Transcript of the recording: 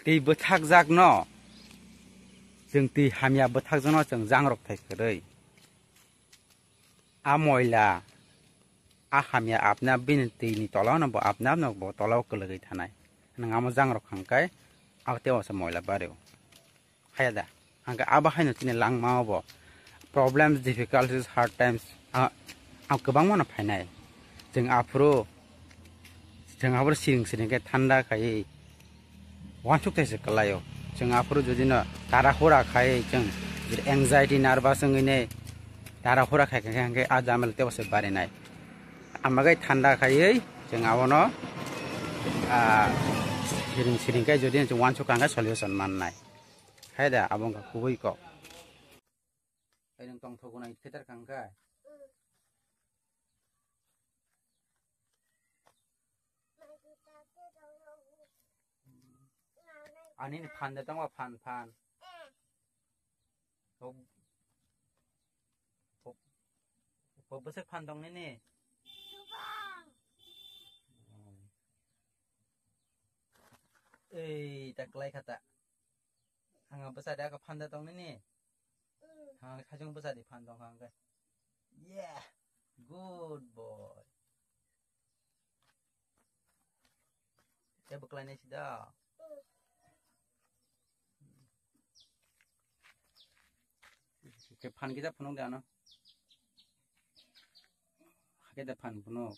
tì bớt thác giác nó chừng tì hàm ya bớt thác giác nó chừng giang rọc thầy cái đây mồi là hàm ya áp nắp bên tì ni tolo nó bỏ áp nắp nó bỏ tolo cái lời thằng này nó ngắm giang rọc hàng cái tiêu sẽ mồi là bao nhiêu hay đã hàng cái hay nó chỉ là lang mau bỏ problems difficulties hard times cái băng nó phải này chừng pro chừng sering cái thanda cái one chục thế cái layo chừng pro jadi nó tara hora khai chừng anxiety nervous ngene tara hora khai cái ajamal tiêu sẽ bare này cái thanda khai chừng nó sering cái jadi chừng one chục cái solution man này hay đã abang cái kubui ko cái yang tong thogo này kita kang cái anh ấy phan để tao mà phan bớt sức phan tông này nè ê tak lai kata hàng bớt ada cái phan để tông này nè hàng khai bớt đi phan tông hàng cái yeah good boy cái bậc này sih dah cái phan kita penuh dah no, kita phan penuh.